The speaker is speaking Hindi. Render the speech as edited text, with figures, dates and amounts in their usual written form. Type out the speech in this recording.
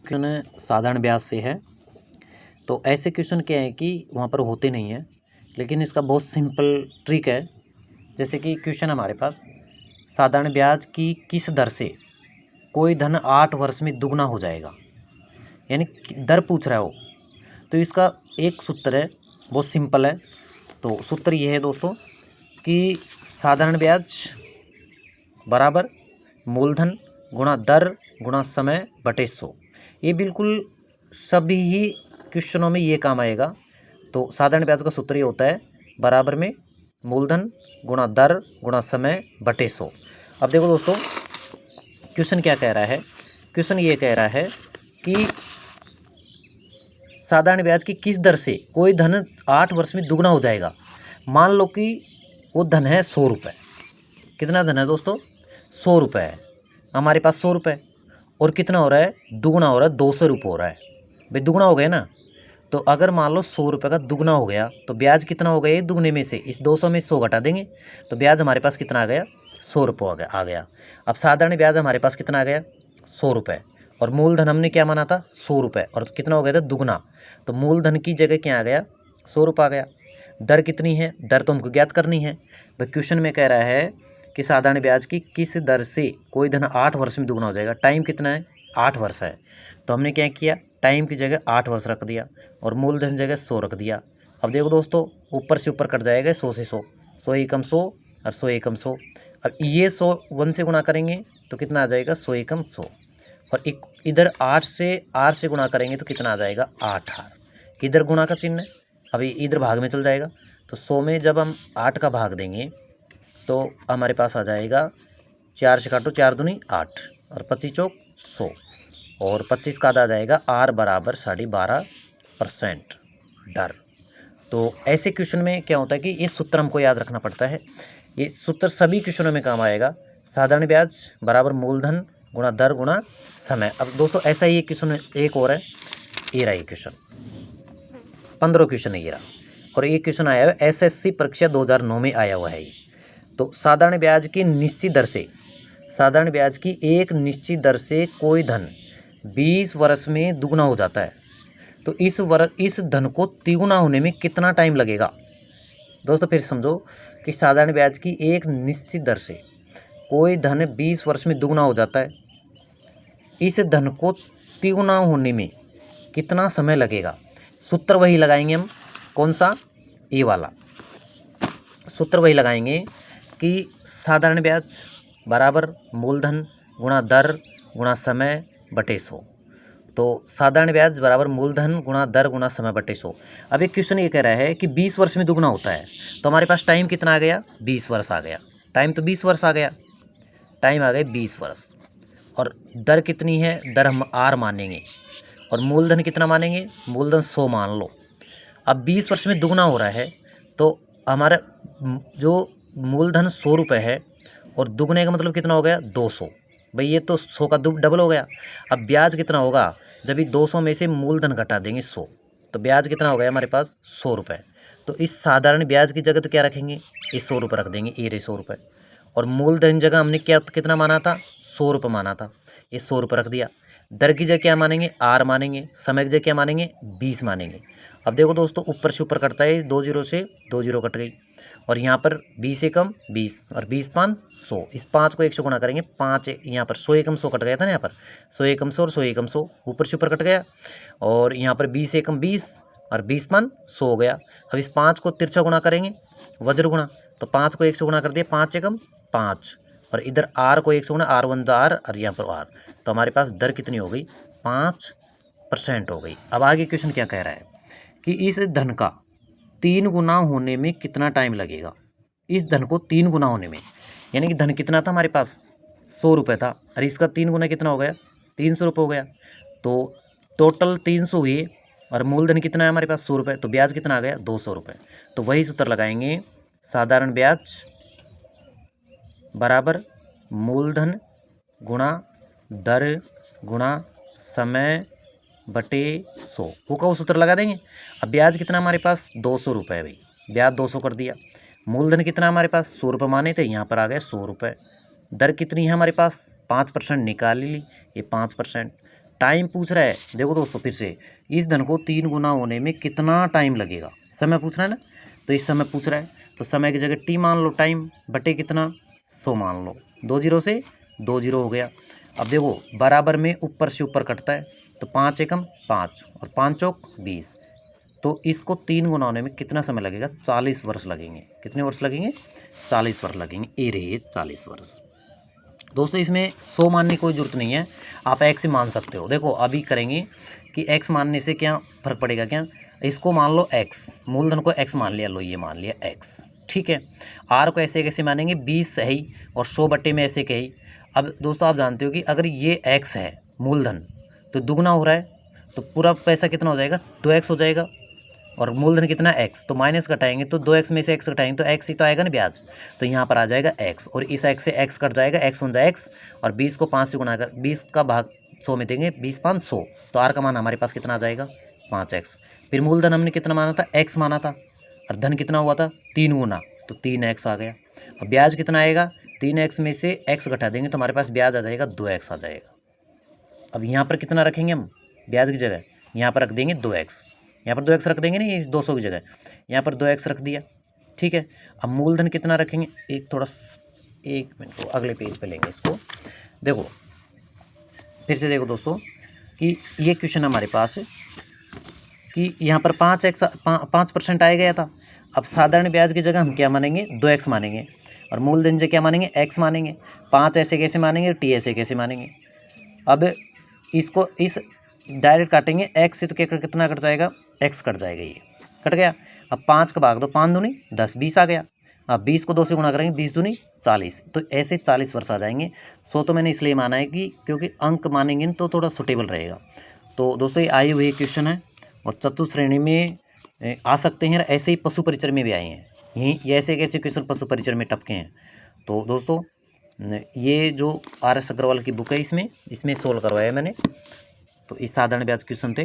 क्वेश्चन साधारण ब्याज से है। तो ऐसे क्वेश्चन क्या है कि वहाँ पर होते नहीं हैं, लेकिन इसका बहुत सिंपल ट्रिक है। जैसे कि क्वेश्चन हमारे पास, साधारण ब्याज की किस दर से कोई धन 8 वर्ष में दुगना हो जाएगा, यानी दर पूछ रहा है वो। तो इसका एक सूत्र है, बहुत सिंपल है। तो सूत्र ये है दोस्तों कि साधारण ब्याज बराबर मूलधन गुणा दर गुणा समय बटे 100। ये बिल्कुल सभी ही क्वेश्चनों में ये काम आएगा। तो साधारण ब्याज का सूत्र ये होता है बराबर में मूलधन गुणा दर गुणा समय बटे 100। अब देखो दोस्तों, क्वेश्चन क्या कह रहा है। क्वेश्चन ये कह रहा है कि साधारण ब्याज की किस दर से कोई धन 8 वर्ष में दुगना हो जाएगा। मान लो कि वो धन है 100 रुपये। कितना धन है दोस्तों? 100 रुपये है हमारे पास। 100 रुपये और कितना हो रहा है? दुगना हो रहा है, 200 रुपये हो रहा है। भाई दुगना हो गया ना। तो अगर मान लो 100 रुपये का दुगना हो गया तो ब्याज कितना हो गया? ये दुगने में से इस 200 में 100 घटा देंगे तो ब्याज हमारे पास कितना आ गया? 100 रुपये आ गया। अब साधारण ब्याज हमारे पास कितना आ गया? 100 रुपये। और मूलधन हमने क्या माना था? 100 रुपये। और कितना हो गया था? दुगना। तो मूलधन की जगह क्या आ गया? 100 रुपये आ गया। दर कितनी है? दर तो हमको ज्ञात करनी है। भाई क्वेश्चन में कह रहा है कि साधारण ब्याज की किस दर से कोई धन 8 वर्ष में दुगना हो जाएगा। टाइम कितना है? 8 वर्ष है। तो हमने क्या किया? टाइम की जगह 8 वर्ष रख दिया और मूलधन जगह 100 रख दिया। अब देखो दोस्तों, ऊपर से ऊपर कट जाएगा 100 से 100, 100 एकम 100 और 100 एकम 100। अब ये 100 1 से गुणा करेंगे तो कितना आ जाएगा? 100 एकम 100। और एक इधर 8 से गुणा करेंगे तो कितना आ जाएगा? 8 आर। इधर गुणा का चिन्ह है, अभी इधर भाग में चल जाएगा। तो 100 में जब हम 8 का भाग देंगे तो हमारे पास आ जाएगा 4 से काटो 4 दूनी 8 और 25 चौक 100 और 25 का आधा आ जाएगा आर बराबर 12.5% दर। तो ऐसे क्वेश्चन में क्या होता है कि ये सूत्र हमको याद रखना पड़ता है। ये सूत्र सभी क्वेश्चनों में काम आएगा। साधारण ब्याज बराबर मूलधन गुणा दर गुणा समय। अब दोस्तों ऐसा ही एक क्वेश्चन एक और है, ये रहा ये क्वेश्चन 15 क्वेश्चन है ये रहा। और एक क्वेश्चन आया है एसएससी परीक्षा 2009 में आया हुआ है ये। तो साधारण ब्याज की निश्चित दर से, साधारण ब्याज की एक निश्चित दर से कोई धन 20 वर्ष में दुगना हो जाता है। तो इस धन को तिगुना होने में कितना टाइम लगेगा? दोस्तों फिर समझो कि साधारण ब्याज की एक निश्चित दर से कोई धन 20 वर्ष में दुगना हो जाता है। इस धन को तिगुना होने में कितना समय लगेगा? सूत्र वही लगाएंगे हम। कौन सा? ये वाला सूत्र वही लगाएंगे कि साधारण ब्याज बराबर मूलधन गुणा दर गुणा समय बटे 100। तो साधारण ब्याज बराबर मूलधन गुणा दर गुणा समय बटे 100। अब एक क्वेश्चन ये कह रहा है कि 20 वर्ष में दुगना होता है। तो हमारे पास टाइम कितना आ गया? 20 वर्ष आ गया। टाइम तो 20 वर्ष आ गया, टाइम आ गए 20 वर्ष। और दर कितनी है? दर हम आर मानेंगे। और मूलधन कितना मानेंगे? मूलधन 100 मान लो। अब 20 वर्ष में दुगना हो रहा है तो हमारा जो मूलधन 100 रुपये है और दुगने का मतलब कितना हो गया? 200। भाई ये तो 100 का डबल हो गया। अब ब्याज कितना होगा? जब ये 200 में से मूलधन घटा देंगे 100 तो ब्याज कितना हो गया हमारे पास? 100 रुपये। तो इस साधारण ब्याज की जगह तो क्या रखेंगे? ये 100 रुपये रख देंगे, ये रहे 100 रुपये। और मूलधन जगह हमने क्या कितना माना था? 100 रुपये माना था, ये 100 रुपये रख दिया। दर की जगह क्या मानेंगे? आर मानेंगे। समय की जगह क्या मानेंगे? 20 मानेंगे। अब देखो दोस्तों, ऊपर से ऊपर कटता है, 2 जीरो से 2 जीरो कट गई। और यहाँ पर 20 एकम 20 और 20 पाँच 100। इस 5 को 1 से गुणा करेंगे, 5 यहाँ पर 100 एकम 100 कट गया था ना। यहाँ पर 100 एकम 100 और 100 एकम 100 ऊपर से ऊपर कट गया। और यहाँ पर 20 एकम 20 और 20 पाँच 100 हो गया। अब इस 5 को तिरछा गुणा करेंगे, वज्र गुणा। तो 5 को 1 से गुणा कर दिया, 5 एकम 5 और इधर आर को 1 से गुणा, आर 1 आर और यहाँ पर आर। तो हमारे पास दर कितनी हो गई? 5% हो गई। अब आगे क्वेश्चन क्या कह रहा है कि इस धन का 3 गुना होने में कितना टाइम लगेगा? इस धन को 3 गुना होने में, यानी कि धन कितना था हमारे पास? 100 रुपये था और इसका 3 गुना कितना हो गया? 300 रुपये हो गया। तो टोटल 300 हुए और मूलधन कितना है हमारे पास? 100 रुपये। तो ब्याज कितना आ गया? 200 रुपये। तो वही सूत्र लगाएंगे, साधारण ब्याज बराबर मूलधन गुणा दर गुणा समय बटे 100। वो का वो सूत्र लगा देंगे। अब ब्याज कितना हमारे पास? 200 रुपये। भाई ब्याज 200 कर दिया। मूलधन कितना हमारे पास? 100 रुपये माने थे, यहाँ पर आ गए 100 रुपये। दर कितनी है हमारे पास? 5% निकाल ली, ये 5%। टाइम पूछ रहा है, देखो दोस्तों फिर से, इस धन को 3 गुना होने में कितना टाइम लगेगा, समय पूछ रहा है ना। तो इस समय पूछ रहा है, तो समय की जगह टी मान लो, टाइम बटे कितना 100 मान लो, 2 जीरो से 2 जीरो हो गया। अब देखो बराबर में ऊपर से ऊपर कटता है, तो 5 एकम 5 और 5 चौक 20, तो इसको 3 गुना होने में कितना समय लगेगा, 40 वर्ष लगेंगे। कितने वर्ष लगेंगे, 40 वर्ष लगेंगे। ये रहे 40 वर्ष। दोस्तों इसमें 100 मानने की कोई ज़रूरत नहीं है, आप x मान सकते हो। देखो अभी करेंगे कि x मानने से क्या फ़र्क पड़ेगा, क्या इसको मान लो x, मूलधन को x मान लिया, लो ये मान लिया x, ठीक है। r को ऐसे कैसे मानेंगे, 20 है ही और 100 बट्टे में ऐसे के ही। अब दोस्तों आप जानते हो कि अगर ये x है मूलधन, तो दुगना हो रहा है, तो पूरा पैसा कितना हो जाएगा, 2x हो जाएगा। और मूलधन कितना x, तो माइनस घटाएंगे तो 2x में से x घटाएंगे तो x ही तो आएगा ना ब्याज, तो यहाँ पर आ जाएगा x, और इस x से x कट जाएगा, x बन जाए x, और 20 को 5 से गुणा कर 20 का भाग 100 में देंगे, 20 5 100, तो r का मान हमारे पास कितना आ जाएगा, 5x। फिर मूलधन हमने कितना माना था, x माना था, और धन कितना हुआ था 3 गुना, तो 3x आ गया। अब ब्याज कितना आएगा, 3x में से x घटा देंगे तो हमारे पास ब्याज आ जाएगा 2x आ जाएगा। अब यहाँ पर कितना रखेंगे हम ब्याज की जगह, यहाँ पर रख देंगे 2x, यहाँ पर 2x रख देंगे नहीं, इस 200 की जगह यहाँ पर 2x रख दिया, ठीक है। अब मूलधन कितना रखेंगे, एक मिनट को अगले पेज पे लेंगे इसको। देखो फिर से देखो दोस्तों कि ये क्वेश्चन हमारे पास है कि यहाँ पर 5% आया गया था। अब साधारण ब्याज की जगह हम क्या मानेंगे, 2x मानेंगे, और मूलधन जगह क्या मानेंगे, x मानेंगे। 5 ऐसे कैसे मानेंगे, t ऐसे कैसे मानेंगे। अब इसको इस डायरेक्ट काटेंगे, x से तो क्या कितना कट जाएगा, x कट जाएगा, ये कट गया। अब 5 का भाग दो, 5 दूनी 10, 20 आ गया। अब 20 को 2 से गुणा करेंगे, 20 दूनी 40, तो ऐसे 40 वर्ष आ जाएंगे। सो तो मैंने इसलिए माना है कि क्योंकि अंक मानेंगे तो थोड़ा सुटेबल रहेगा। तो दोस्तों ये आए हुए क्वेश्चन है और चतुर्थ श्रेणी में आ सकते हैं, ऐसे ही पशु परिचर में भी आए हैं, ये ऐसे कैसे क्वेश्चन पशु परिचर में टपके हैं। तो दोस्तों ये जो RS अग्रवाल की बुक है, इसमें सोल्व करवाया है मैंने। तो इस साधारण ब्याज क्वेश्चन थे।